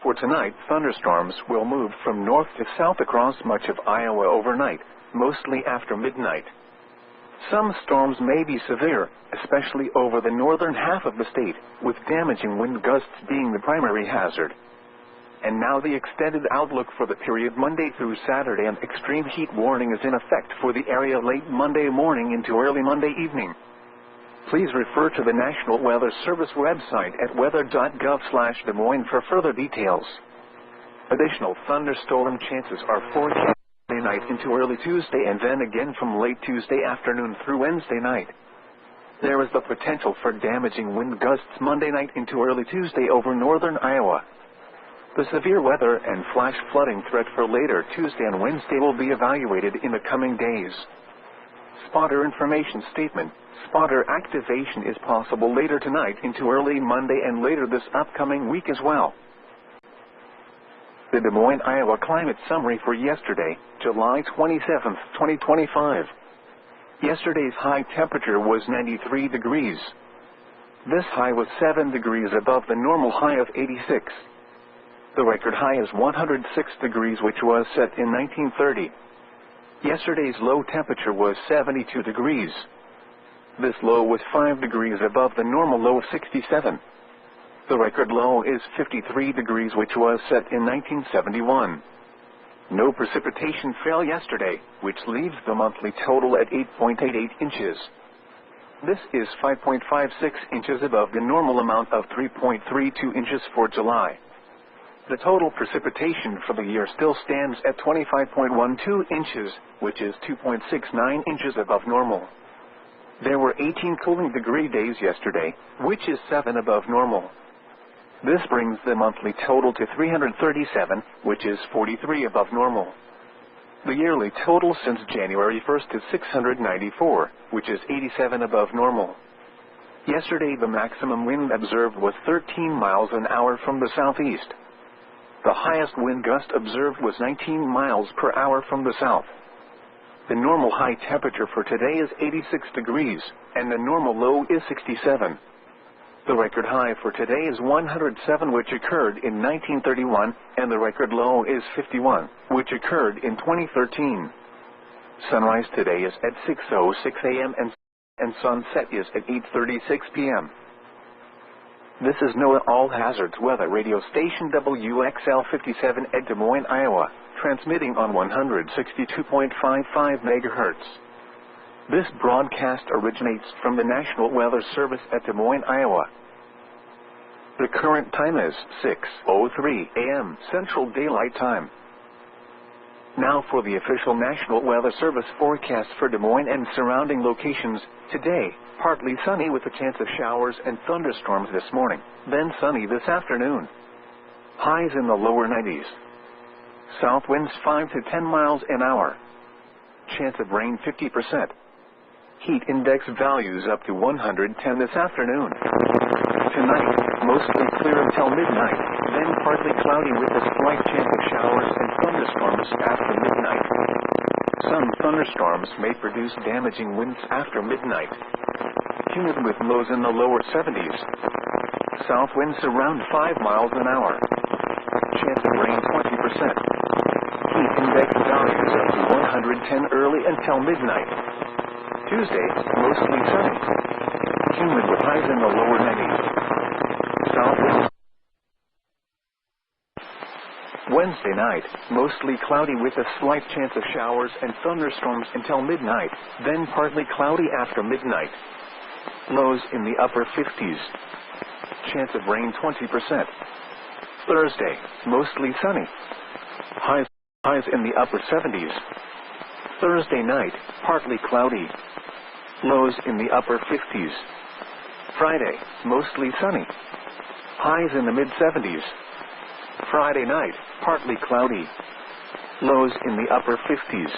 For tonight, thunderstorms will move from north to south across much of Iowa overnight, mostly after midnight. Some storms may be severe, especially over the northern half of the state, with damaging wind gusts being the primary hazard. And now the extended outlook for the period Monday through Saturday. An extreme heat warning is in effect for the area late Monday morning into early Monday evening. Please refer to the National Weather Service website at weather.gov/Des Moines for further details. Additional thunderstorm chances are forecast Monday night into early Tuesday and then again from late Tuesday afternoon through Wednesday night. There is the potential for damaging wind gusts Monday night into early Tuesday over northern Iowa. The severe weather and flash flooding threat for later Tuesday and Wednesday will be evaluated in the coming days. Spotter information statement. Spotter activation is possible later tonight into early Monday and later this upcoming week as well. The Des Moines, Iowa climate summary for yesterday, July 27, 2025. Yesterday's high temperature was 93 degrees. This high was 7 degrees above the normal high of 86. The record high is 106 degrees, which was set in 1930. Yesterday's low temperature was 72 degrees. This low was 5 degrees above the normal low of 67. The record low is 53 degrees, which was set in 1971. No precipitation fell yesterday, which leaves the monthly total at 8.88 inches. This is 5.56 inches above the normal amount of 3.32 inches for July. The total precipitation for the year still stands at 25.12 inches, which is 2.69 inches above normal. There were 18 cooling degree days yesterday, which is 7 above normal. This brings the monthly total to 337, which is 43 above normal. The yearly total since January 1st is 694, which is 87 above normal. Yesterday the maximum wind observed was 13 miles an hour from the southeast. The highest wind gust observed was 19 miles per hour from the south. The normal high temperature for today is 86 degrees, and the normal low is 67. The record high for today is 107, which occurred in 1931, and the record low is 51, which occurred in 2013. Sunrise today is at 6:06 a.m. and sunset is at 8:36 p.m. This is Noaa All Hazards Weather Radio Station WXL 57 at Des Moines, Iowa, transmitting on 162.55 MHz. This broadcast originates from the National Weather Service at Des Moines, Iowa. The current time is 6:03 a.m. Central Daylight Time. Now for the official National Weather Service forecast for Des Moines and surrounding locations. Today, partly sunny with a chance of showers and thunderstorms this morning, then sunny this afternoon. Highs in the lower 90s. South winds 5 to 10 miles an hour. Chance of rain 50%. Heat index values up to 110 this afternoon. Tonight, mostly clear until midnight, then partly cloudy with a slight chance of showers and thunderstorms after midnight. Some thunderstorms may produce damaging winds after midnight. Humid with lows in the lower 70s. South winds around 5 miles an hour. Chance of rain 20%. Heat index values up to 110 early until midnight. Tuesday, mostly sunny. Humid with highs in the lower 90s. South winds. Wednesday night, mostly cloudy with a slight chance of showers and thunderstorms until midnight, then partly cloudy after midnight. Lows in the upper 50s. Chance of rain 20%. Thursday, mostly sunny. Highs in the upper 70s. Thursday night, partly cloudy. Lows in the upper 50s. Friday, mostly sunny. Highs in the mid-70s. Friday night, partly cloudy. Lows in the upper 50s.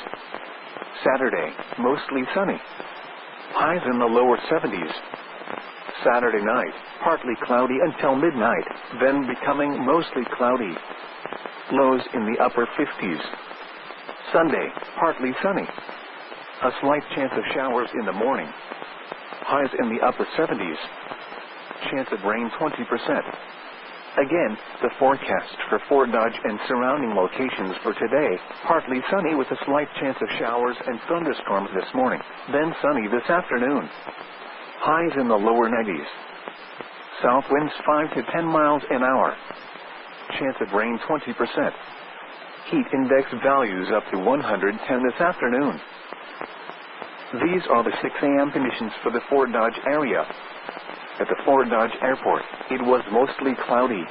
Saturday, mostly sunny. Highs in the lower 70s. Saturday night, partly cloudy until midnight, then becoming mostly cloudy. Lows in the upper 50s. Sunday, partly sunny. A slight chance of showers in the morning. Highs in the upper 70s. Chance of rain 20%. Again, the forecast for Fort Dodge and surrounding locations for today: partly sunny with a slight chance of showers and thunderstorms this morning, then sunny this afternoon. Highs in the lower 90s. South winds 5 to 10 miles an hour. Chance of rain 20%. Heat index values up to 110 this afternoon. These are the 6 a.m. conditions for the Fort Dodge area. At the Fort Dodge Airport, it was mostly cloudy.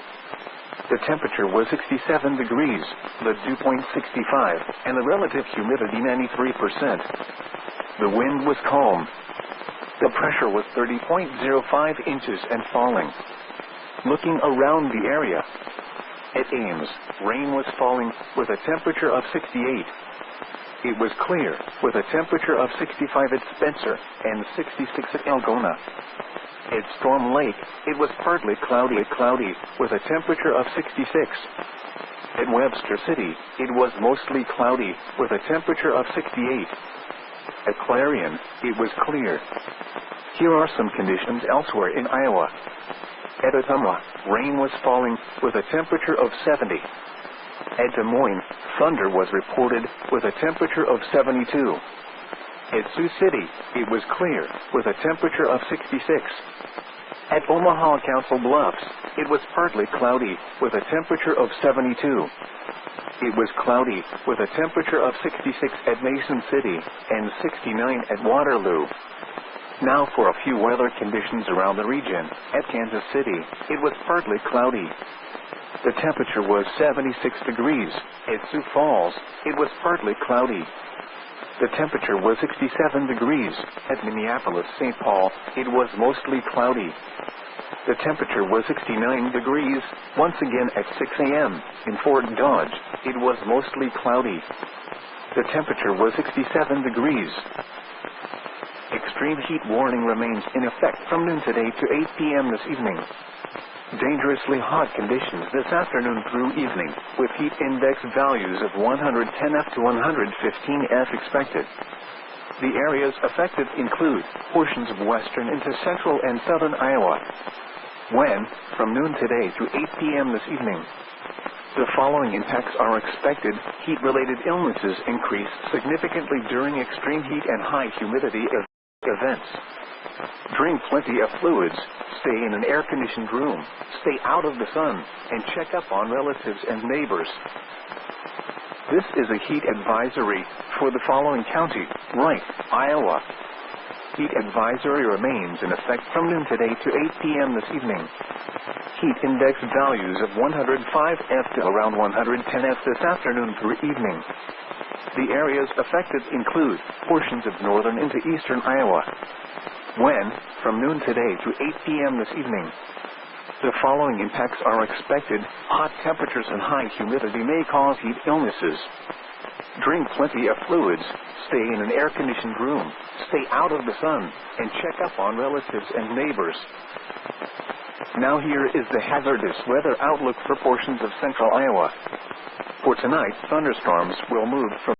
The temperature was 67 degrees, the dew point 65, and the relative humidity 93%. The wind was calm. The pressure was 30.05 inches and falling. Looking around the area, at Ames, rain was falling with a temperature of 68. It was clear with a temperature of 65 at Spencer and 66 at Algona. At Storm Lake, it was partly cloudy with a temperature of 66. At Webster City, it was mostly cloudy with a temperature of 68. At Clarion, it was clear. Here are some conditions elsewhere in Iowa. At Ottumwa, rain was falling with a temperature of 70. At Des Moines, thunder was reported with a temperature of 72. At Sioux City, it was clear with a temperature of 66. At Omaha Council Bluffs, it was partly cloudy with a temperature of 72. It was cloudy with a temperature of 66 at Mason City and 69 at Waterloo. Now for a few weather conditions around the region. At Kansas City, it was partly cloudy. The temperature was 76 degrees. At Sioux Falls, it was partly cloudy. The temperature was 67 degrees. At Minneapolis-St. Paul, it was mostly cloudy. The temperature was 69 degrees. Once again at 6 a.m. in Fort Dodge, it was mostly cloudy. The temperature was 67 degrees. Extreme heat warning remains in effect from noon today to 8 p.m. this evening. Dangerously hot conditions this afternoon through evening, with heat index values of 110F to 115F expected. The areas affected include portions of western into central and southern Iowa. When, from noon today to 8 p.m. this evening. The following impacts are expected: heat-related illnesses increase significantly during extreme heat and high humidity events. Drink plenty of fluids, stay in an air-conditioned room, stay out of the sun, and check up on relatives and neighbors. This is a heat advisory for the following county: Wright, Iowa. Heat advisory remains in effect from noon today to 8 p.m. this evening. Heat index values of 105F to around 110F this afternoon through evening. The areas affected include portions of northern into eastern Iowa. When, from noon today to 8 p.m. this evening. The following impacts are expected: hot temperatures and high humidity may cause heat illnesses. Drink plenty of fluids, stay in an air-conditioned room, stay out of the sun, and check up on relatives and neighbors. Now here is the hazardous weather outlook for portions of central Iowa. For tonight, thunderstorms will move from